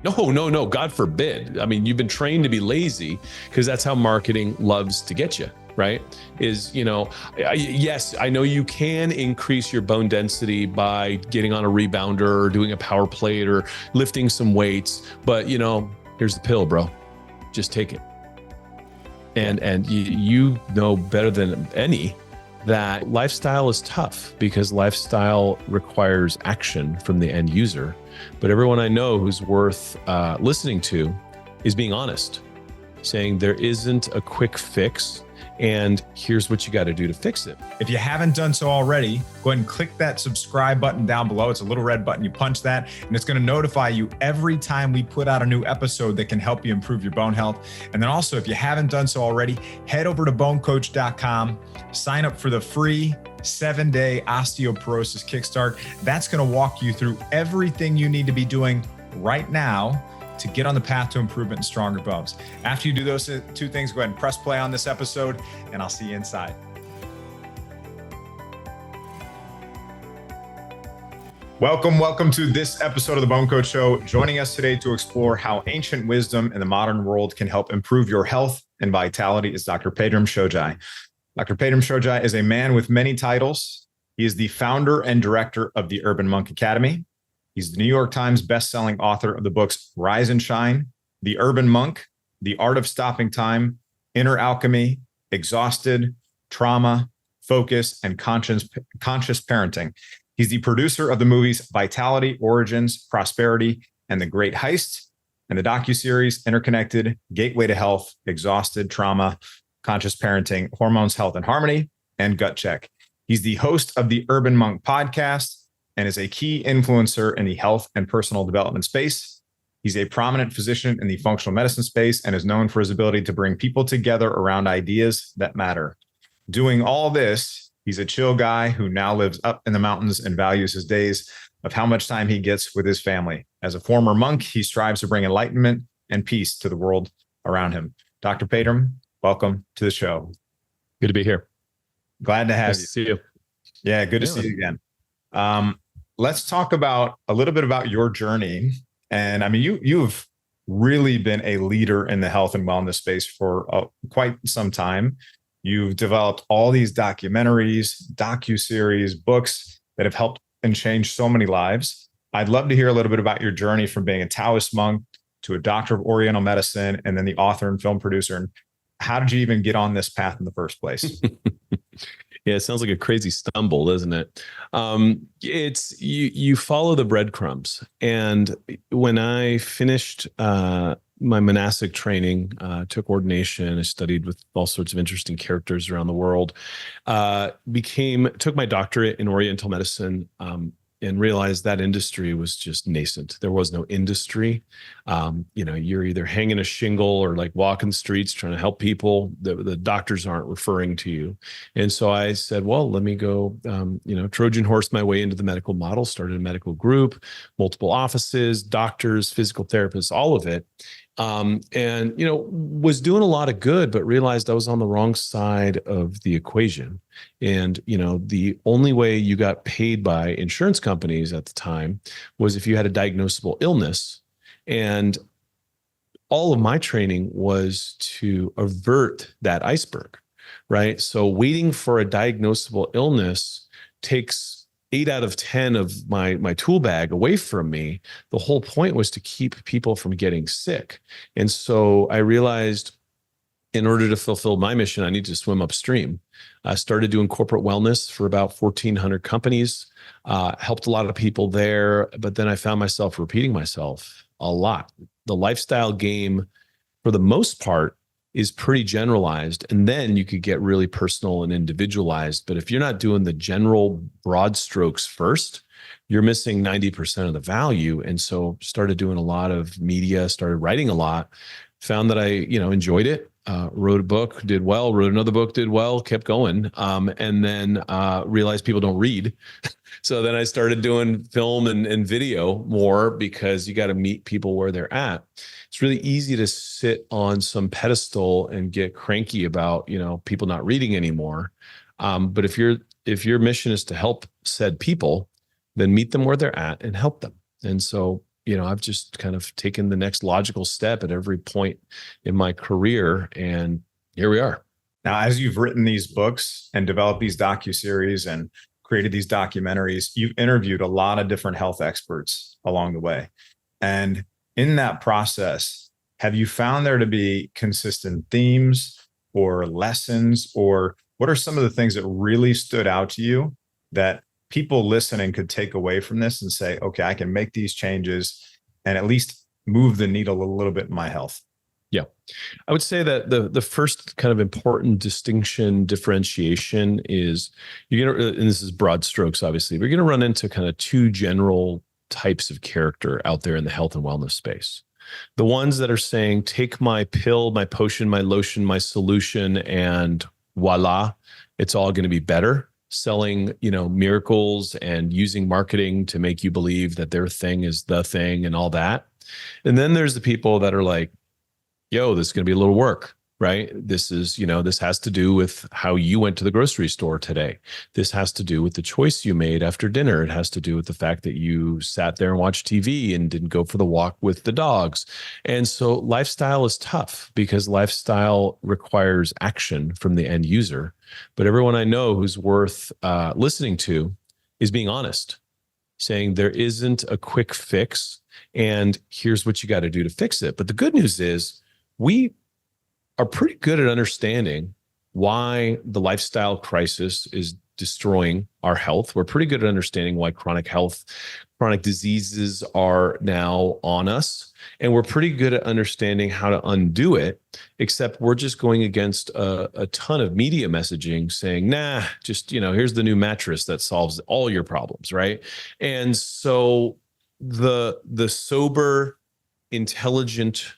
No, no, no. God forbid. I mean, you've been trained to be lazy because that's how marketing loves to get you, right? Yes, I know you can increase your bone density by getting on a rebounder or doing a power plate or lifting some weights. But, here's the pill, bro. Just take it. And you know better than any that lifestyle is tough because lifestyle requires action from the end user. But everyone I know who's worth listening to is being honest, saying there isn't a quick fix and here's what you got to do to fix it. If you haven't done so already, go ahead and click that subscribe button down below. It's a little red button. You punch that and it's going to notify you every time we put out a new episode that can help you improve your bone health. And then also, if you haven't done so already, head over to bonecoach.com, sign up for the free 7-day osteoporosis kickstart. That's going to walk you through everything you need to be doing right now to get on the path to improvement and stronger bones. After you do those two things, go ahead and press play on this episode, and I'll see you inside. Welcome to this episode of the BoneCoach Show. Joining us today to explore how ancient wisdom in the modern world can help improve your health and vitality is Dr. Pedram Shojai. Dr. Pedram Shojai is a man with many titles. He is the founder and director of the Urban Monk Academy. He's the New York Times bestselling author of the books Rise and Shine, The Urban Monk, The Art of Stopping Time, Inner Alchemy, Exhausted, Trauma, Focus, and Conscious Parenting. He's the producer of the movies Vitality, Origins, Prosperity, and The Great Heist, and the docuseries Interconnected, Gateway to Health, Exhausted, Trauma, Conscious Parenting, Hormones, Health, and Harmony, and Gut Check. He's the host of the Urban Monk podcast and is a key influencer in the health and personal development space. He's a prominent physician in the functional medicine space and is known for his ability to bring people together around ideas that matter. Doing all this, he's a chill guy who now lives up in the mountains and values his days of how much time he gets with his family. As a former monk, he strives to bring enlightenment and peace to the world around him. Dr. Pedram, welcome to the show. Good to be here. Glad to have nice you. To see you. Yeah, good to see you again. Let's talk about a little bit about your journey. And I mean, you've really been a leader in the health and wellness space for quite some time. You've developed all these documentaries, docuseries, books that have helped and changed so many lives. I'd love to hear a little bit about your journey from being a Taoist monk to a doctor of oriental medicine, and then the author and film producer. And how did you even get on this path in the first place? Yeah, it sounds like a crazy stumble, doesn't it? It's you follow the breadcrumbs. And when I finished my monastic training, took ordination, I studied with all sorts of interesting characters around the world, took my doctorate in oriental medicine, and realized that industry was just nascent. There was no industry. You're either hanging a shingle or like walking the streets trying to help people. The doctors aren't referring to you. And so I said, well, let me go, Trojan horse my way into the medical model, started a medical group, multiple offices, doctors, physical therapists, all of it. Was doing a lot of good, but realized I was on the wrong side of the equation. And, the only way you got paid by insurance companies at the time was if you had a diagnosable illness. And all of my training was to avert that iceberg, right? So waiting for a diagnosable illness takes 8 out of 10 of my tool bag away from me. The whole point was to keep people from getting sick. And so I realized in order to fulfill my mission, I need to swim upstream. I started doing corporate wellness for about 1,400 companies, helped a lot of people there, but then I found myself repeating myself a lot. The lifestyle game, for the most part, is pretty generalized. And then you could get really personal and individualized. But if you're not doing the general broad strokes first, you're missing 90% of the value. And so started doing a lot of media, started writing a lot, found that I, enjoyed it, wrote a book, did well, wrote another book, did well, kept going. And then realized people don't read. So then I started doing film and video more because you got to meet people where they're at. It's really easy to sit on some pedestal and get cranky about, people not reading anymore. But if your mission is to help said people, then meet them where they're at and help them. And so I've just kind of taken the next logical step at every point in my career. And here we are. Now, as you've written these books and developed these docuseries and created these documentaries, you've interviewed a lot of different health experts along the way. And in that process, have you found there to be consistent themes or lessons, or what are some of the things that really stood out to you that people listening could take away from this and say, okay, I can make these changes and at least move the needle a little bit in my health? Yeah. I would say that the first kind of important differentiation is you're going to, and this is broad strokes, obviously, but you're going to run into kind of two general types of character out there in the health and wellness space. The ones that are saying, take my pill, my potion, my lotion, my solution, and voila, it's all going to be better. Selling, miracles and using marketing to make you believe that their thing is the thing and all that. And then there's the people that are like, yo, this is going to be a little work, right? This is, this has to do with how you went to the grocery store today. This has to do with the choice you made after dinner. It has to do with the fact that you sat there and watched TV and didn't go for the walk with the dogs. And so lifestyle is tough because lifestyle requires action from the end user. But everyone I know who's worth listening to is being honest, saying there isn't a quick fix and here's what you got to do to fix it. But the good news is we are pretty good at understanding why the lifestyle crisis is destroying our health. We're pretty good at understanding why chronic diseases are now on us. And we're pretty good at understanding how to undo it, except we're just going against a ton of media messaging saying, nah, just, here's the new mattress that solves all your problems, right? And so the sober, intelligent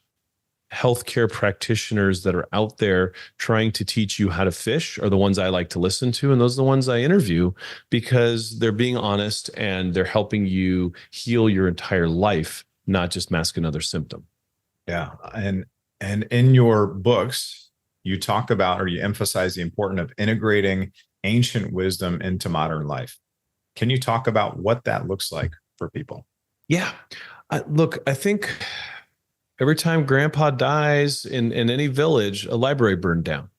healthcare practitioners that are out there trying to teach you how to fish are the ones I like to listen to. And those are the ones I interview because they're being honest and they're helping you heal your entire life, not just mask another symptom. Yeah. And in your books, you talk about, or you emphasize the importance of integrating ancient wisdom into modern life. Can you talk about what that looks like for people? Yeah. Look, I think every time grandpa dies in any village, a library burned down.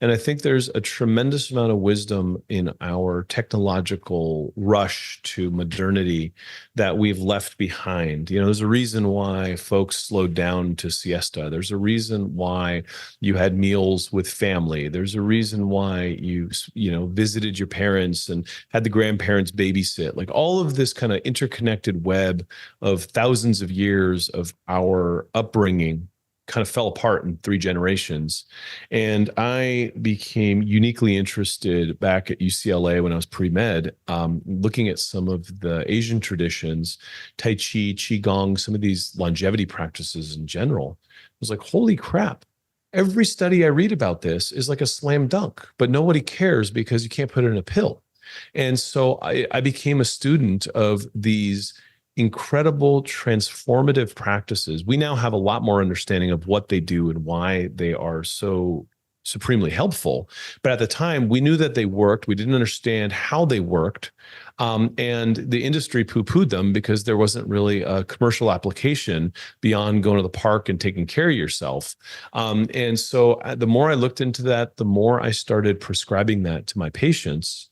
And I think there's a tremendous amount of wisdom in our technological rush to modernity that we've left behind. There's a reason why folks slowed down to siesta. There's a reason why you had meals with family. There's a reason why you visited your parents and had the grandparents babysit. Like all of this kind of interconnected web of thousands of years of our upbringing kind of fell apart in 3 generations. And I became uniquely interested back at UCLA when I was pre-med, looking at some of the Asian traditions, Tai Chi, Qi-Gong, some of these longevity practices in general. I was like, holy crap. Every study I read about this is like a slam dunk, but nobody cares because you can't put it in a pill. And so I became a student of these incredible transformative practices. We now have a lot more understanding of what they do and why they are so supremely helpful. But at the time, we knew that they worked. We didn't understand how they worked. And the industry poo-pooed them because there wasn't really a commercial application beyond going to the park and taking care of yourself. And so the more I looked into that, the more I started prescribing that to my patients.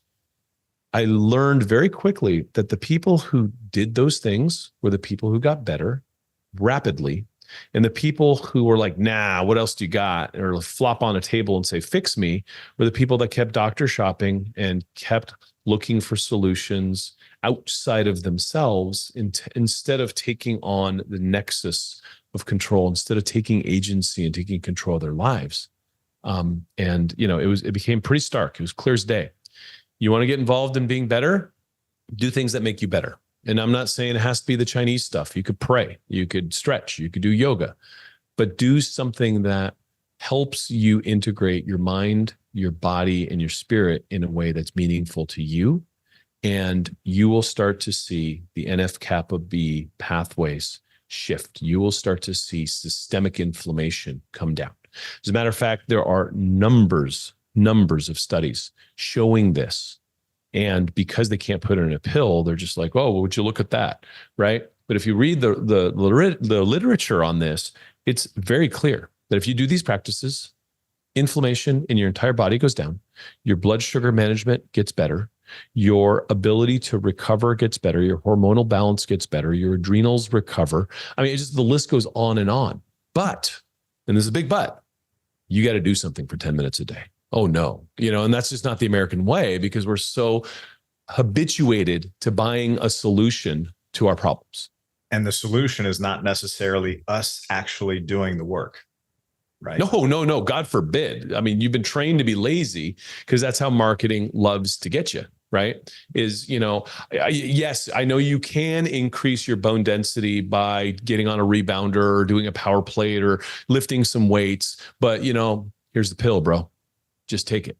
I learned very quickly that the people who did those things were the people who got better rapidly. And the people who were like, nah, what else do you got? Or flop on a table and say, fix me, were the people that kept doctor shopping and kept looking for solutions outside of themselves instead of taking on the nexus of control, instead of taking agency and taking control of their lives. It became pretty stark. It was clear as day. You want to get involved in being better? Do things that make you better. And I'm not saying it has to be the Chinese stuff. You could pray, you could stretch, you could do yoga, but do something that helps you integrate your mind, your body, and your spirit in a way that's meaningful to you. And you will start to see the NF-kappa B pathways shift. You will start to see systemic inflammation come down. As a matter of fact, there are numbers of studies showing this. And because they can't put it in a pill, they're just like, oh, well, would you look at that, right? But if you read the literature on this, it's very clear that if you do these practices, inflammation in your entire body goes down, your blood sugar management gets better, your ability to recover gets better, your hormonal balance gets better, your adrenals recover. I mean, the list goes on and on. But, and there's a big but, you got to do something for 10 minutes a day. Oh no, and that's just not the American way, because we're so habituated to buying a solution to our problems. And the solution is not necessarily us actually doing the work. Right. No. God forbid. I mean, you've been trained to be lazy because that's how marketing loves to get you, right? Yes, I know you can increase your bone density by getting on a rebounder or doing a power plate or lifting some weights. But, here's the pill, bro. Just take it.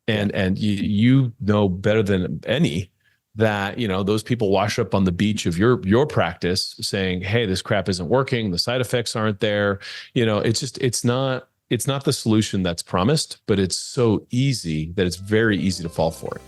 And you know better than any that, those people wash up on the beach of your practice saying, hey, this crap isn't working. The side effects aren't there. It's not the solution that's promised, but it's so easy that it's very easy to fall for it.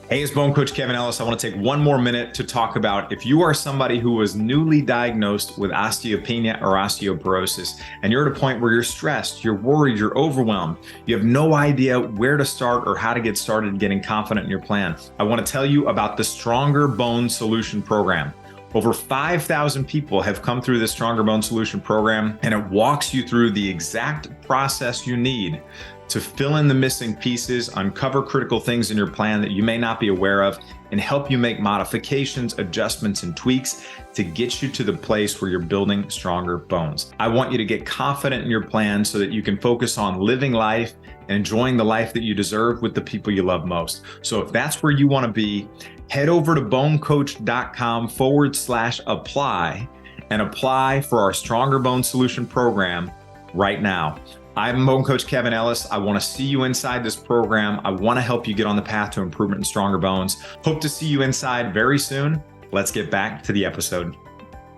Hey, it's Bone Coach Kevin Ellis. I want to take one more minute to talk about if you are somebody who was newly diagnosed with osteopenia or osteoporosis, and you're at a point where you're stressed, you're worried, you're overwhelmed, you have no idea where to start or how to get started getting confident in your plan. I want to tell you about the Stronger Bone Solution Program. Over 5,000 people have come through the Stronger Bone Solution Program, and it walks you through the exact process you need to fill in the missing pieces, uncover critical things in your plan that you may not be aware of, and help you make modifications, adjustments, and tweaks to get you to the place where you're building stronger bones. I want you to get confident in your plan so that you can focus on living life and enjoying the life that you deserve with the people you love most. So if that's where you want to be, head over to bonecoach.com/apply and apply for our Stronger Bone Solution Program right now. I'm Bone Coach Kevin Ellis. I want to see you inside this program. I want to help you get on the path to improvement and stronger bones. Hope to see you inside very soon. Let's get back to the episode.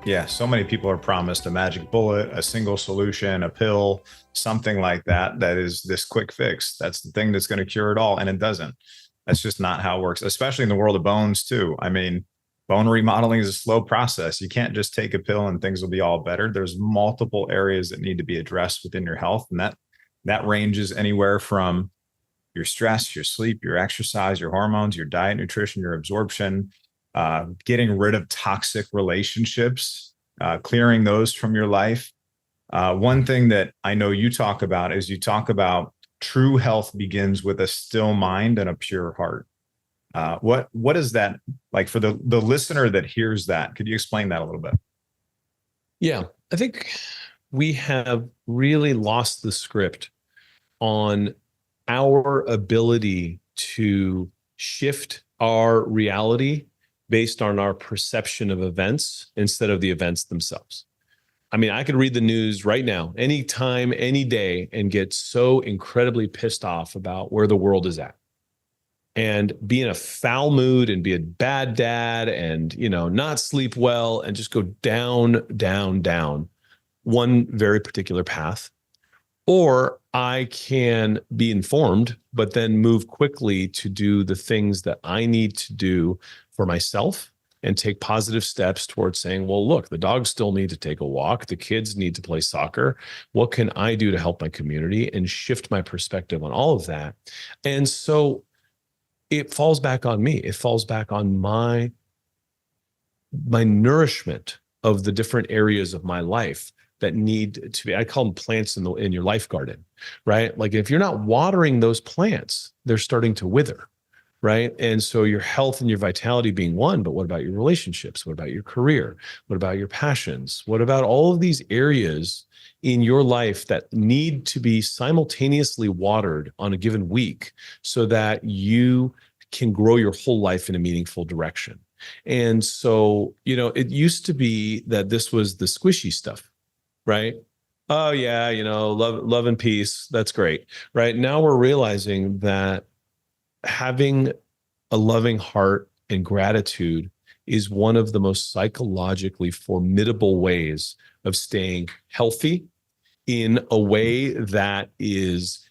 Yeah, so many people are promised a magic bullet, a single solution, a pill, something like that is this quick fix. That's the thing that's going to cure it all, and it doesn't. That's just not how it works, especially in the world of bones too. I mean, bone remodeling is a slow process. You can't just take a pill and things will be all better. There's multiple areas that need to be addressed within your health. And that ranges anywhere from your stress, your sleep, your exercise, your hormones, your diet, nutrition, your absorption, getting rid of toxic relationships, clearing those from your life. One thing that I know you talk about is you talk about true health begins with a still mind and a pure heart. What is that like for the listener that hears that? Could you explain that a little bit? Yeah, I think we have really lost the script on our ability to shift our reality based on our perception of events instead of the events themselves. I mean, I could read the news right now, anytime, any day, and get so incredibly pissed off about where the world is at. And be in a foul mood and be a bad dad and, not sleep well and just go down, down, down one very particular path. Or I can be informed, but then move quickly to do the things that I need to do for myself and take positive steps towards saying, well, look, the dogs still need to take a walk. The kids need to play soccer. What can I do to help my community and shift my perspective on all of that? And so it falls back on me. It falls back on my nourishment of the different areas of my life that need to be, I call them plants in your life garden, right? Like if you're not watering those plants, they're starting to wither, right? And so your health and your vitality being one, but what about your relationships? What about your career? What about your passions? What about all of these areas in your life that need to be simultaneously watered on a given week so that you can grow your whole life in a meaningful direction? And so, it used to be that this was the squishy stuff, right? Oh yeah, love and peace. That's great. Right now we're realizing that having a loving heart and gratitude is one of the most psychologically formidable ways of staying healthy in a way that is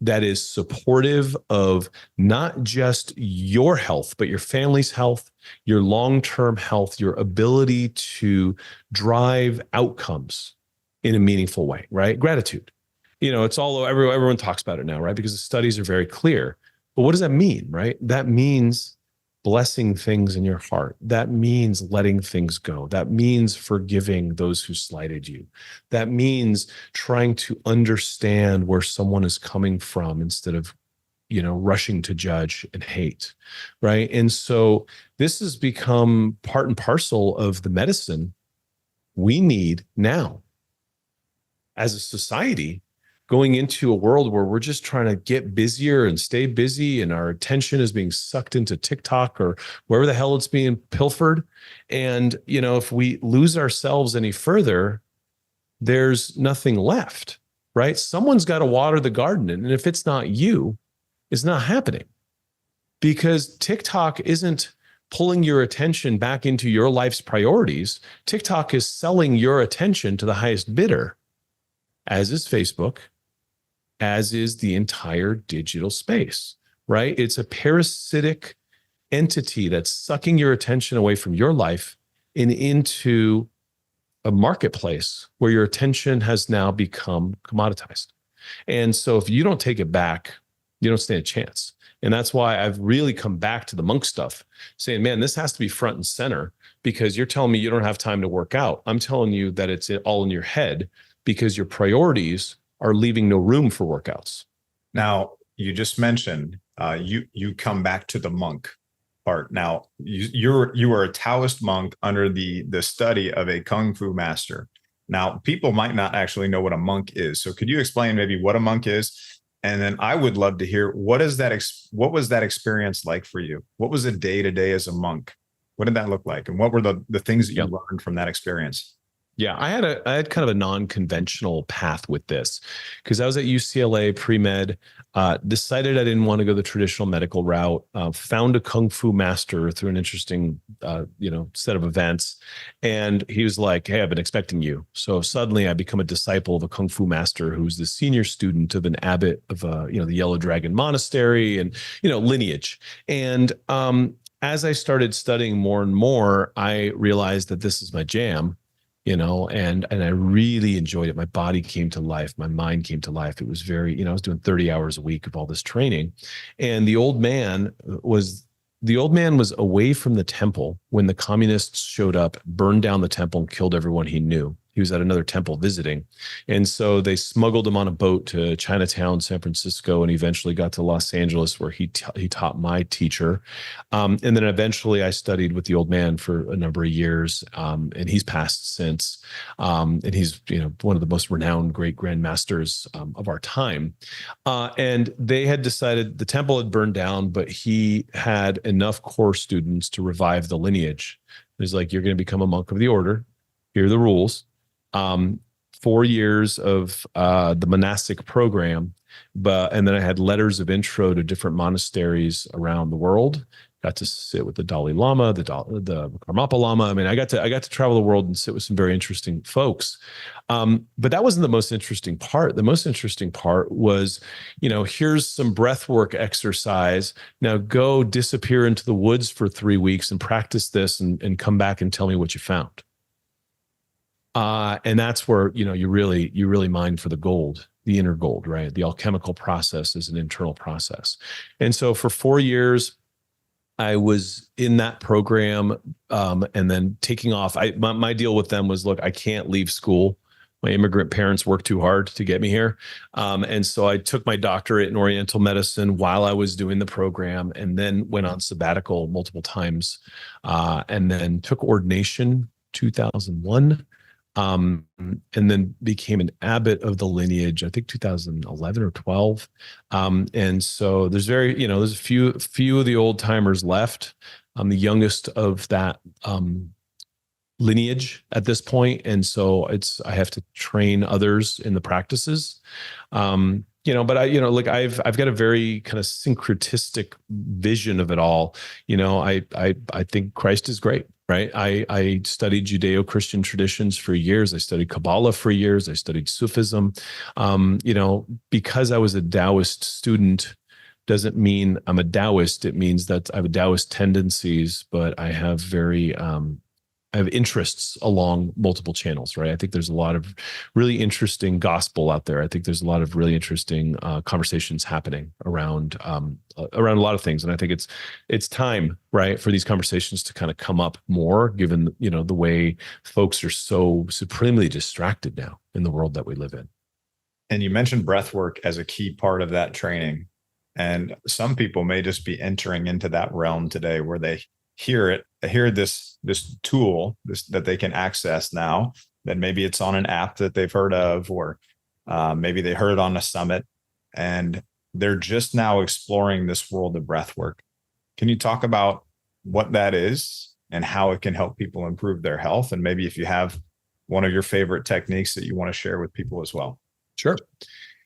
that is supportive of not just your health, but your family's health, your long-term health, your ability to drive outcomes in a meaningful way, right? Gratitude. It's all everyone talks about it now, right? Because the studies are very clear. But what does that mean, right? That means blessing things in your heart. That means letting things go. That means forgiving those who slighted you. That means trying to understand where someone is coming from instead of, rushing to judge and hate, right? And so this has become part and parcel of the medicine we need now as a society, going into a world where we're just trying to get busier and stay busy, and our attention is being sucked into TikTok or wherever the hell it's being pilfered. And, if we lose ourselves any further, there's nothing left, right? Someone's got to water the garden. And if it's not you, it's not happening, because TikTok isn't pulling your attention back into your life's priorities. TikTok is selling your attention to the highest bidder, as is Facebook, as is the entire digital space, right? It's a parasitic entity that's sucking your attention away from your life and into a marketplace where your attention has now become commoditized. And so if you don't take it back, you don't stand a chance. And that's why I've really come back to the monk stuff, saying, man, this has to be front and center, because you're telling me you don't have time to work out. I'm telling you that it's all in your head, because your priorities are leaving no room for workouts. Now, you just mentioned you come back to the monk part. Now, you are a Taoist monk under the study of a Kung Fu master. Now, people might not actually know what a monk is. So could you explain maybe what a monk is? And then I would love to hear, what was that experience like for you? What was a day-to-day as a monk? What did that look like? And what were the things that you learned from that experience? Yeah, I had kind of a non-conventional path with this, because I was at UCLA pre-med, decided I didn't want to go the traditional medical route, found a Kung Fu master through an interesting, set of events. And he was like, hey, I've been expecting you. So suddenly I become a disciple of a Kung Fu master who's the senior student of an abbot of, the Yellow Dragon Monastery and, lineage. And as I started studying more and more, I realized that this is my jam. And I really enjoyed it. My body came to life. My mind came to life. It was very, I was doing 30 hours a week of all this training. And the old man was away from the temple when the communists showed up, burned down the temple, and killed everyone he knew. He was at another temple visiting. And so they smuggled him on a boat to Chinatown, San Francisco, and eventually got to Los Angeles, where he taught my teacher. And then eventually I studied with the old man for a number of years. And he's passed since. And he's, one of the most renowned great grandmasters of our time. And they had decided the temple had burned down, but he had enough core students to revive the lineage. He's like, you're going to become a monk of the order. Here are the rules. 4 years of the monastic program, and then I had letters of intro to different monasteries around the world. Got to sit with the Dalai Lama, the Karmapa Lama. I mean, I got to travel the world and sit with some very interesting folks. But that wasn't the most interesting part. The most interesting part was, here's some breathwork exercise. Now go disappear into the woods for 3 weeks and practice this, and come back and tell me what you found. And that's where, you really mine for the gold, the inner gold, right? The alchemical process is an internal process. And so for 4 years, I was in that program, and then taking off. My deal with them was, look, I can't leave school. My immigrant parents worked too hard to get me here. And so I took my doctorate in oriental medicine while I was doing the program, and then went on sabbatical multiple times, and then took ordination 2001. And then became an abbot of the lineage, I think 2011 or 12. And so there's there's a few of the old timers left. I'm the youngest of that lineage at this point. And so I have to train others in the practices. But I've got a very kind of syncretistic vision of it all. I think Christ is great. right? I studied Judeo-Christian traditions for years. I studied Kabbalah for years. I studied Sufism. Because I was a Taoist student doesn't mean I'm a Taoist. It means that I have Taoist tendencies, but I have I have interests along multiple channels, right? I think there's a lot of really interesting gospel out there. I think there's a lot of really interesting conversations happening around a lot of things, and I think it's time, right, for these conversations to kind of come up more, given the way folks are so supremely distracted now in the world that we live in. And you mentioned breath work as a key part of that training, and some people may just be entering into that realm today where they hear this tool that they can access now, that maybe it's on an app that they've heard of, or maybe they heard it on a summit, and they're just now exploring this world of breath work. Can you talk about what that is and how it can help people improve their health? And maybe if you have one of your favorite techniques that you want to share with people as well. Sure.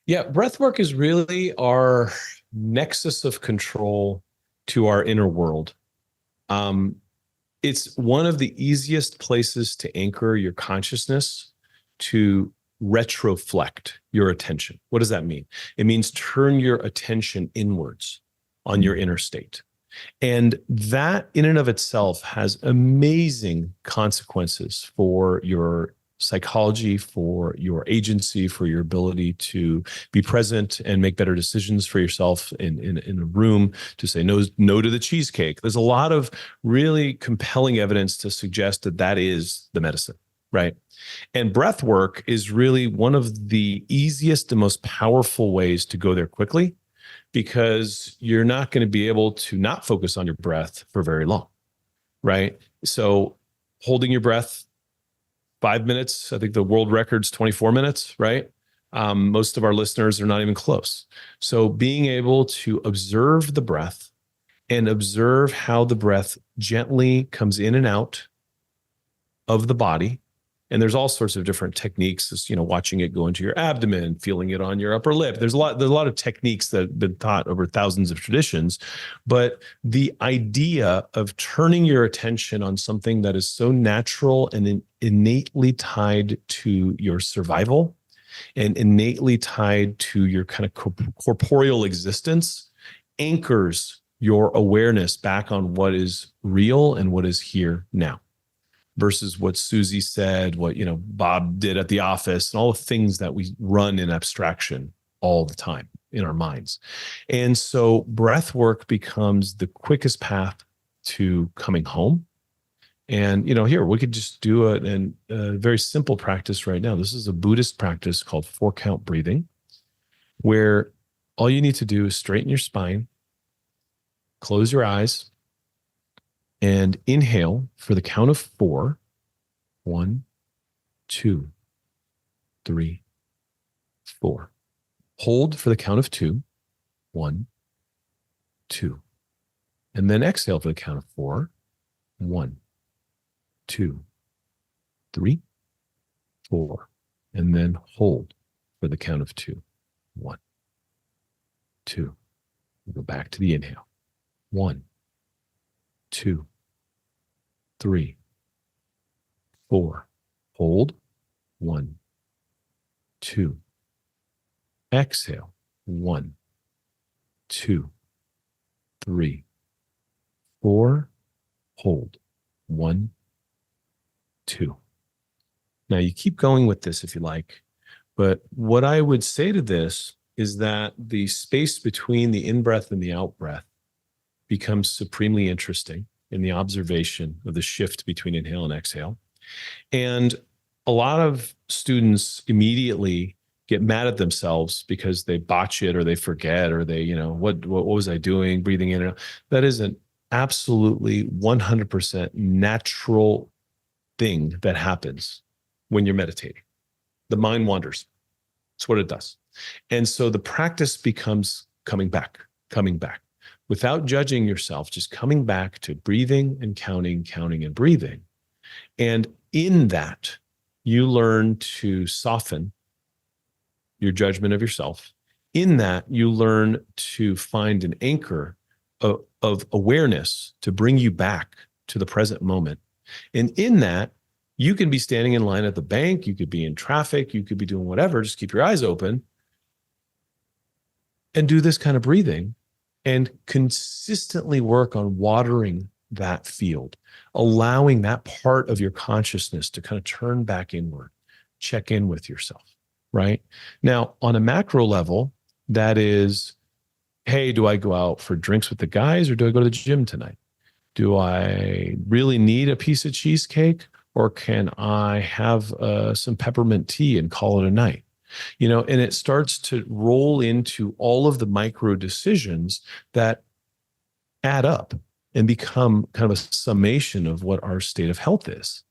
Yeah, breath work is really our nexus of control to our inner world. It's one of the easiest places to anchor your consciousness, to retroflect your attention. What does that mean? It means turn your attention inwards on your inner state. And that in and of itself has amazing consequences for your psychology, for your agency, for your ability to be present and make better decisions for yourself in a room, to say no to the cheesecake. There's a lot of really compelling evidence to suggest that is the medicine, right? And breath work is really one of the easiest and most powerful ways to go there quickly, because you're not going to be able to not focus on your breath for very long, right? So holding your breath 5 minutes. I think the world record's 24 minutes, right? Most of our listeners are not even close. So being able to observe the breath and observe how the breath gently comes in and out of the body. And there's all sorts of different techniques, watching it go into your abdomen, feeling it on your upper lip. There's a lot of techniques that have been taught over thousands of traditions. But the idea of turning your attention on something that is so natural and innately tied to your survival and innately tied to your kind of corporeal existence anchors your awareness back on what is real and what is here now, versus what Susie said, what Bob did at the office, and all the things that we run in abstraction all the time in our minds. And so breath work becomes the quickest path to coming home. And here we could just do a very simple practice right now. This is a Buddhist practice called 4-count breathing, where all you need to do is straighten your spine, close your eyes, and inhale for the count of 4. 1, 2, 3, 4. Hold for the count of 2. 1, 2. And then exhale for the count of 4. 1, 2, 3, 4. And then hold for the count of 2. 1, 2. Go back to the inhale. 1, 2, 3, 4. Hold. 1, 2. Exhale. 1, 2, 3, 4. Hold. 1, 2. Now you keep going with this if you like, but what I would say to this is that the space between the in-breath and the out-breath becomes supremely interesting in the observation of the shift between inhale and exhale. And a lot of students immediately get mad at themselves because they botch it, or they forget, or they, what was I doing, breathing in and out. That is an absolutely 100% natural thing that happens when you're meditating. The mind wanders. That's what it does. And so the practice becomes coming back, without judging yourself, just coming back to breathing and counting and breathing. And in that, you learn to soften your judgment of yourself. In that, you learn to find an anchor of awareness to bring you back to the present moment. And in that, you can be standing in line at the bank, you could be in traffic, you could be doing whatever, just keep your eyes open and do this kind of breathing and consistently work on watering that field, allowing that part of your consciousness to kind of turn back inward, check in with yourself, right? Now, on a macro level, that is, hey, do I go out for drinks with the guys or do I go to the gym tonight? Do I really need a piece of cheesecake or can I have some peppermint tea and call it a night? And it starts to roll into all of the micro decisions that add up and become kind of a summation of what our state of health is.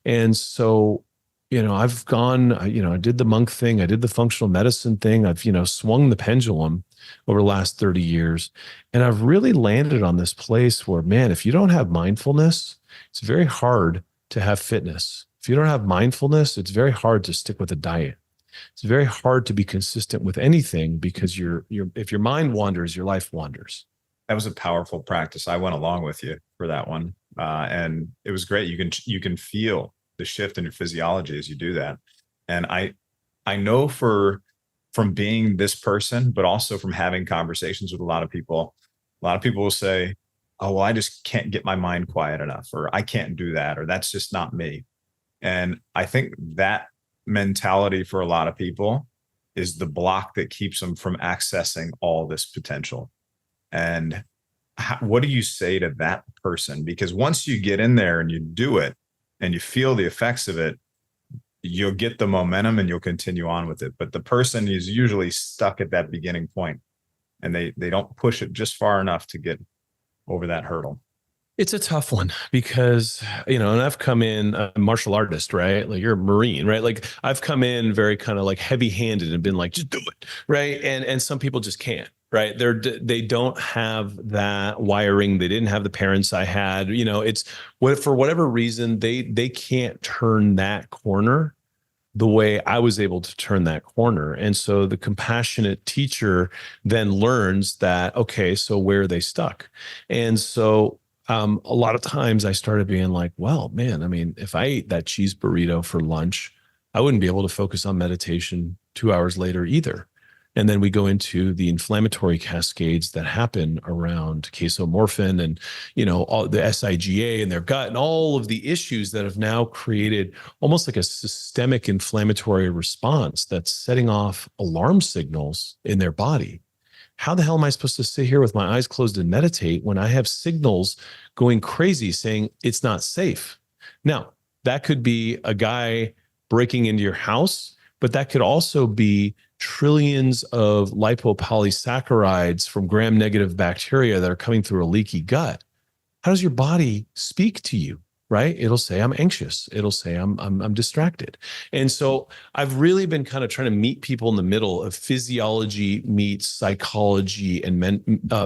And so, I've gone, I did the monk thing. I did the functional medicine thing. I've, swung the pendulum over the last 30 years. And I've really landed on this place where, man, if you don't have mindfulness, it's very hard to have fitness. If you don't have mindfulness, it's very hard to stick with a diet. It's very hard to be consistent with anything because if your mind wanders, your life wanders. That was a powerful practice. I went along with you for that one. And it was great. You can feel the shift in your physiology as you do that. And I know from being this person, but also from having conversations with a lot of people will say, oh, well, I just can't get my mind quiet enough, or I can't do that, or that's just not me. And I think that mentality for a lot of people is the block that keeps them from accessing all this potential. And what do you say to that person? Because once you get in there and you do it and you feel the effects of it, you'll get the momentum and you'll continue on with it. But the person is usually stuck at that beginning point and they don't push it just far enough to get over that hurdle. It's a tough one because, and I've come in a martial artist, right? Like you're a Marine, right? Like I've come in very kind of like heavy handed and been like, just do it. Right. And some people just can't, right? They don't have that wiring. They didn't have the parents I had, it's what, for whatever reason, they can't turn that corner the way I was able to turn that corner. And so the compassionate teacher then learns that, okay, so where are they stuck? And so a lot of times I started being like, well, man, I mean, if I ate that cheese burrito for lunch, I wouldn't be able to focus on meditation 2 hours later either. And then we go into the inflammatory cascades that happen around casomorphin and, all the SIGA in their gut and all of the issues that have now created almost like a systemic inflammatory response that's setting off alarm signals in their body. How the hell am I supposed to sit here with my eyes closed and meditate when I have signals going crazy saying it's not safe? Now, that could be a guy breaking into your house, but that could also be trillions of lipopolysaccharides from gram-negative bacteria that are coming through a leaky gut. How does your body speak to you? Right? It'll say, I'm anxious. It'll say, I'm distracted. And so I've really been kind of trying to meet people in the middle of physiology meets psychology and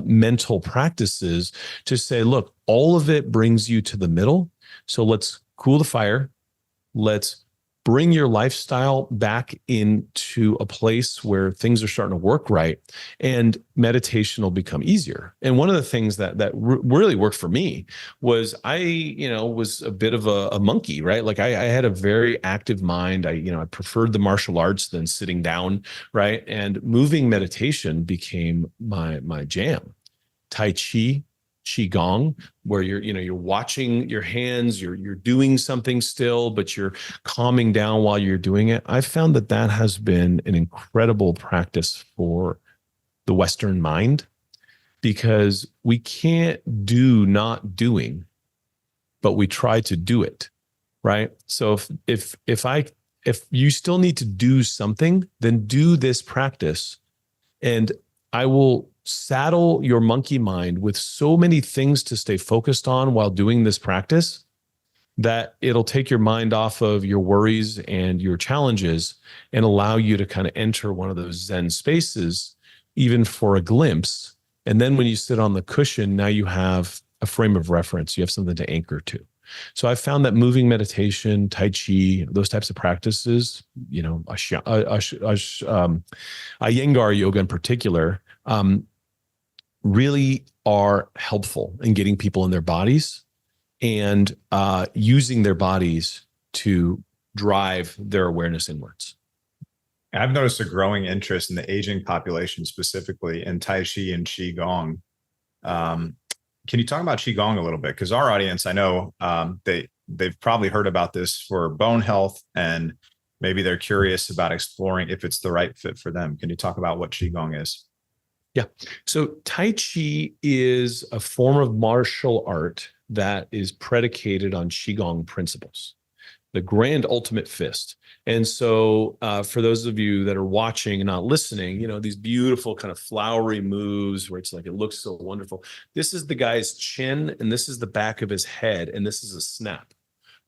mental practices to say, look, all of it brings you to the middle. So let's cool the fire. Let's bring your lifestyle back into a place where things are starting to work right, and meditation will become easier. And one of the things that really worked for me was I was a bit of a monkey, right? Like I had a very active mind. I preferred the martial arts than sitting down, right? And moving meditation became my jam. Tai Chi, Qi-Gong, where you're watching your hands, you're doing something still, but you're calming down while you're doing it. I've found that has been an incredible practice for the Western mind, because we can't do not doing, but we try to do it, right? So if you still need to do something, then do this practice, and I will saddle your monkey mind with so many things to stay focused on while doing this practice that it'll take your mind off of your worries and your challenges and allow you to kind of enter one of those Zen spaces, even for a glimpse. And then when you sit on the cushion, now you have a frame of reference. You have something to anchor to. So I found that moving meditation, Tai Chi, those types of practices, Iyengar yoga in particular, really are helpful in getting people in their bodies and using their bodies to drive their awareness inwards. I've noticed a growing interest in the aging population, specifically in Tai Chi and Qi-Gong. Can you talk about Qi-Gong a little bit? Because our audience, I know they've probably heard about this for bone health, and maybe they're curious about exploring if it's the right fit for them. Can you talk about what Qi-Gong is? Yeah. So Tai Chi is a form of martial art that is predicated on Qigong principles, the grand ultimate fist. And so for those of you that are watching and not listening, you know, these beautiful kind of flowery moves where it's like, it looks so wonderful. This is the guy's chin, and this is the back of his head, and this is a snap,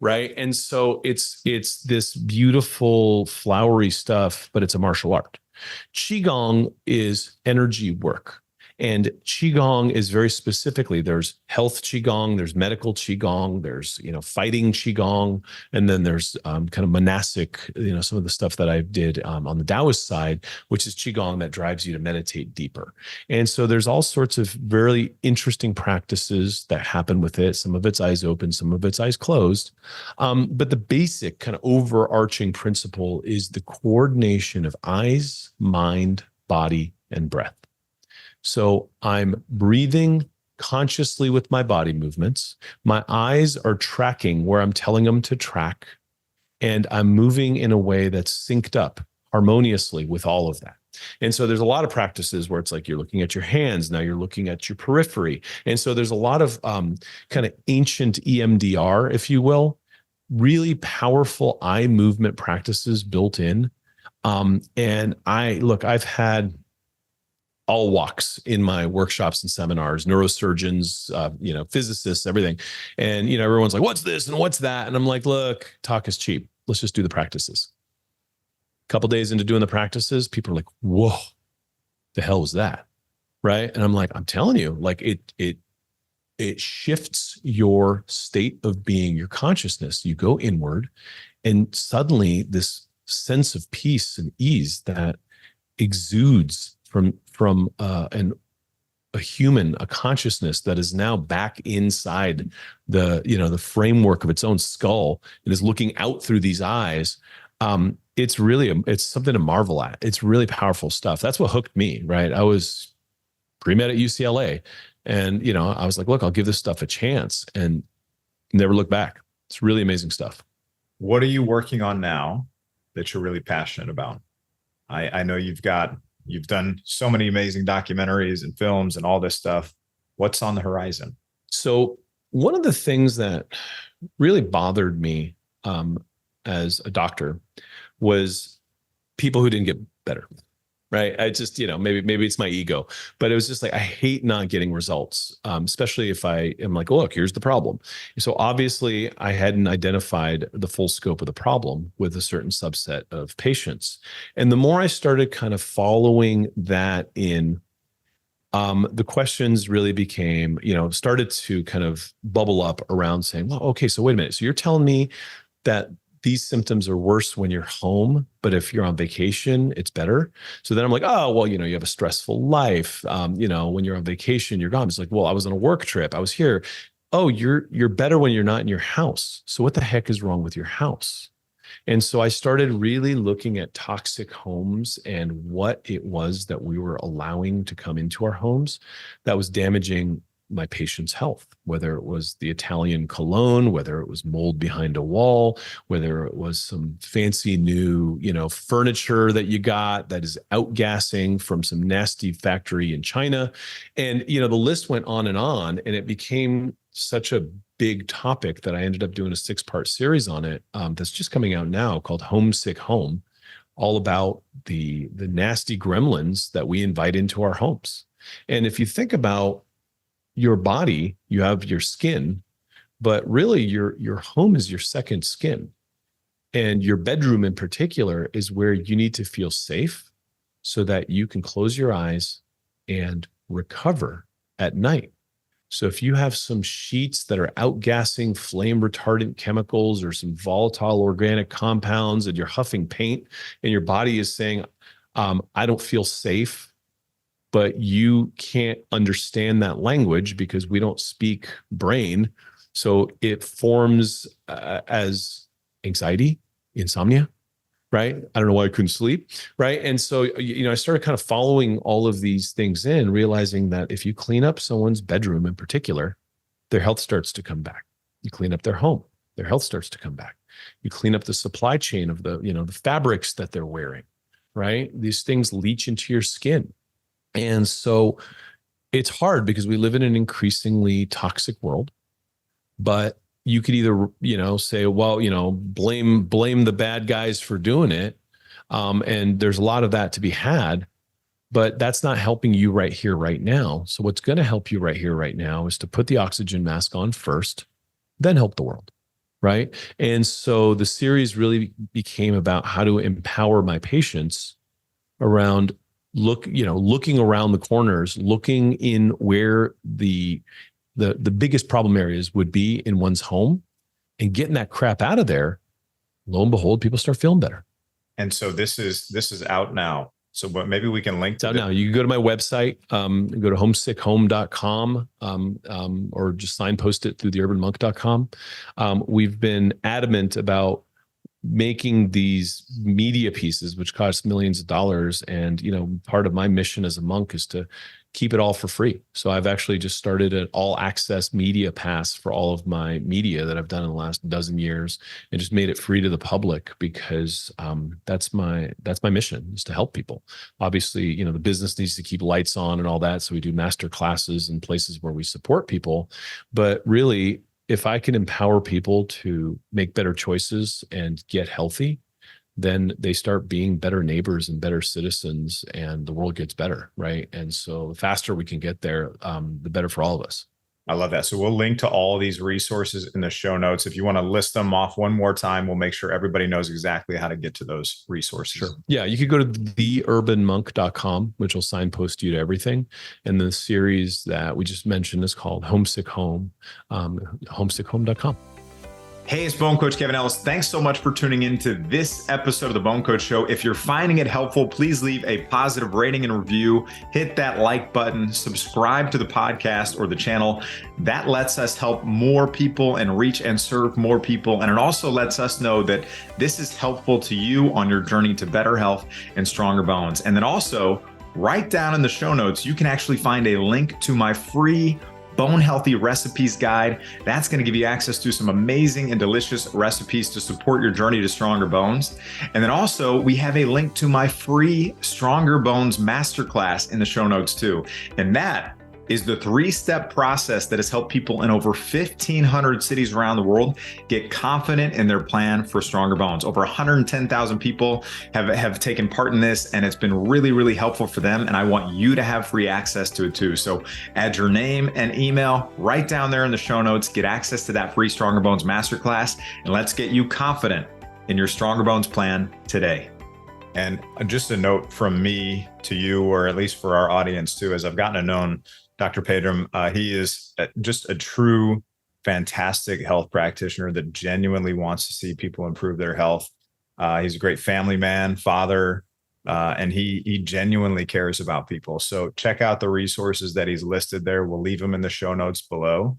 right? And so it's this beautiful flowery stuff, but it's a martial art. Qigong is energy work. And Qigong is very specifically, there's health Qigong, there's medical Qigong, there's, you know, fighting Qigong, and then there's kind of monastic, you know, some of the stuff that I did on the Taoist side, which is Qigong that drives you to meditate deeper. And so there's all sorts of very interesting practices that happen with it. Some of it's eyes open, some of it's eyes closed. But the basic kind of overarching principle is the coordination of eyes, mind, body, and breath. So I'm breathing consciously with my body movements. My eyes are tracking where I'm telling them to track. And I'm moving in a way that's synced up harmoniously with all of that. And so there's a lot of practices where it's like you're looking at your hands, now you're looking at your periphery. And so there's a lot of kind of ancient EMDR, if you will, really powerful eye movement practices built in. And I've had all walks in my workshops and seminars, neurosurgeons, physicists, everything. And, you know, everyone's like, what's this and what's that? And I'm like, look, talk is cheap. Let's just do the practices. A couple days into doing the practices, people are like, whoa, the hell was that? Right. And I'm like, I'm telling you, like it shifts your state of being, your consciousness. You go inward, and suddenly this sense of peace and ease that exudes from a human, a consciousness that is now back inside the framework of its own skull and is looking out through these eyes. It's something to marvel at. It's really powerful stuff. That's what hooked me, right? I was pre-med at UCLA, and, you know, I was like, look, I'll give this stuff a chance, and never look back. It's really amazing stuff. What are you working on now that you're really passionate about? I know you've done so many amazing documentaries and films and all this stuff. What's on the horizon? So one of the things that really bothered me as a doctor was people who didn't get better, right? I just, you know, maybe it's my ego, but it was just like, I hate not getting results, especially if I am like, look, here's the problem. So obviously I hadn't identified the full scope of the problem with a certain subset of patients. And the more I started kind of following that in, the questions really became, you know, started to kind of bubble up around saying, well, okay, so wait a minute. So you're telling me that these symptoms are worse when you're home, but if you're on vacation, it's better. So then I'm like, oh, well, you know, you have a stressful life. You know, when you're on vacation, you're gone. It's like, well, I was on a work trip. I was here. Oh, you're better when you're not in your house. So what the heck is wrong with your house? And so I started really looking at toxic homes and what it was that we were allowing to come into our homes that was damaging my patient's health, whether it was the Italian cologne, whether it was mold behind a wall, whether it was some fancy new, you know, furniture that you got that is outgassing from some nasty factory in China. And, you know, the list went on, and it became such a big topic that I ended up doing a 6-part series on it that's just coming out now called Homesick Home, all about the nasty gremlins that we invite into our homes. And if you think about your body, you have your skin, but really your home is your second skin. And your bedroom in particular is where you need to feel safe so that you can close your eyes and recover at night. So if you have some sheets that are outgassing flame retardant chemicals or some volatile organic compounds, and you're huffing paint and your body is saying, I don't feel safe, but you can't understand that language because we don't speak brain, So it forms as anxiety, insomnia, right? I don't know why I couldn't sleep, right? And so, I started kind of following all of these things in, realizing that if you clean up someone's bedroom in particular, their health starts to come back. You clean up their home, their health starts to come back. You clean up the supply chain of the fabrics that they're wearing, right? These things leach into your skin. And so it's hard because we live in an increasingly toxic world, but you could either, say, well, blame the bad guys for doing it. And there's a lot of that to be had, but that's not helping you right here, right now. So what's going to help you right here, right now is to put the oxygen mask on first, then help the world. Right. And so the series really became about how to empower my patients around looking around the corners, looking in where the biggest problem areas would be in one's home and getting that crap out of there. Lo and behold, people start feeling better. And so this is out now. So maybe we can link to it now. You can go to my website, go to homesickhome.com, or just signpost it through theurbanmonk.com. We've been adamant about making these media pieces, which cost millions of dollars. And, part of my mission as a monk is to keep it all for free. So I've actually just started an all access media pass for all of my media that I've done in the last dozen years, and just made it free to the public because that's my mission, is to help people. Obviously, the business needs to keep lights on and all that. So we do master classes and places where we support people. But really, if I can empower people to make better choices and get healthy, then they start being better neighbors and better citizens, and the world gets better, right? And so the faster we can get there, the better for all of us. I love that. So we'll link to all these resources in the show notes. If you want to list them off one more time, we'll make sure everybody knows exactly how to get to those resources. Sure. Yeah, you could go to theurbanmonk.com, which will signpost you to everything. And the series that we just mentioned is called Homesick Home, homesickhome.com. Hey, it's BoneCoach Kevin Ellis. Thanks so much for tuning into this episode of the BoneCoach Show. If you're finding it helpful, please leave a positive rating and review. Hit that like button, subscribe to the podcast or the channel. That lets us help more people and reach and serve more people. And it also lets us know that this is helpful to you on your journey to better health and stronger bones. And then also, right down in the show notes, you can actually find a link to my free Bone Healthy Recipes Guide. That's going to give you access to some amazing and delicious recipes to support your journey to stronger bones. And then also, we have a link to my free Stronger Bones Masterclass in the show notes too. And that is the 3-step process that has helped people in over 1,500 cities around the world get confident in their plan for stronger bones. Over 110,000 people have taken part in this, and it's been really, really helpful for them. And I want you to have free access to it too. So add your name and email right down there in the show notes, get access to that free Stronger Bones Masterclass, and let's get you confident in your Stronger Bones plan today. And just a note from me to you, or at least for our audience too, as I've gotten to know Dr. Pedram, he is just a true, fantastic health practitioner that genuinely wants to see people improve their health. He's a great family man, father, and he genuinely cares about people. So check out the resources that he's listed there. We'll leave them in the show notes below.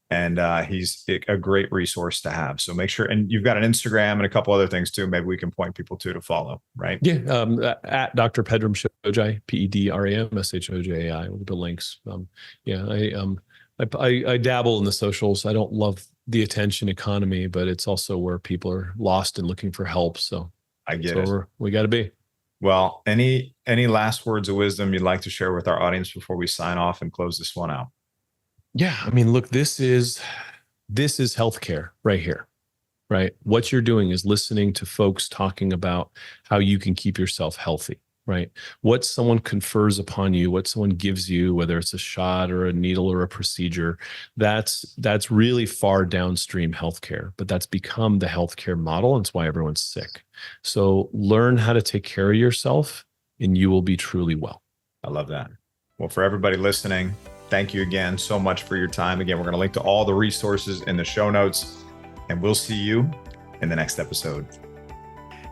And he's a great resource to have. So make sure, and you've got an Instagram and a couple other things too. Maybe we can point people to follow, right? Yeah, at Dr Pedram Shojai, Pedram Shojai, with the links. I dabble in the socials. I don't love the attention economy, but it's also where people are lost and looking for help. So I get it. We got to be. Well, any last words of wisdom you'd like to share with our audience before we sign off and close this one out? Yeah, I mean, look, this is healthcare right here, right? What you're doing is listening to folks talking about how you can keep yourself healthy, right? What someone confers upon you, what someone gives you, whether it's a shot or a needle or a procedure, that's really far downstream healthcare, but that's become the healthcare model. And it's why everyone's sick. So learn how to take care of yourself and you will be truly well. I love that. Well, for everybody listening, thank you again so much for your time. Again, we're going to link to all the resources in the show notes, and we'll see you in the next episode.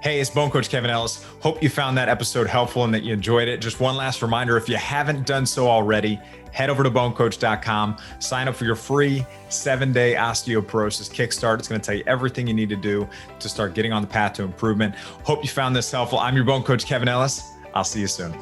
Hey, it's BoneCoach Kevin Ellis. Hope you found that episode helpful and that you enjoyed it. Just one last reminder, if you haven't done so already, head over to bonecoach.com, sign up for your free 7-day osteoporosis kickstart. It's going to tell you everything you need to do to start getting on the path to improvement. Hope you found this helpful. I'm your BoneCoach Kevin Ellis. I'll see you soon.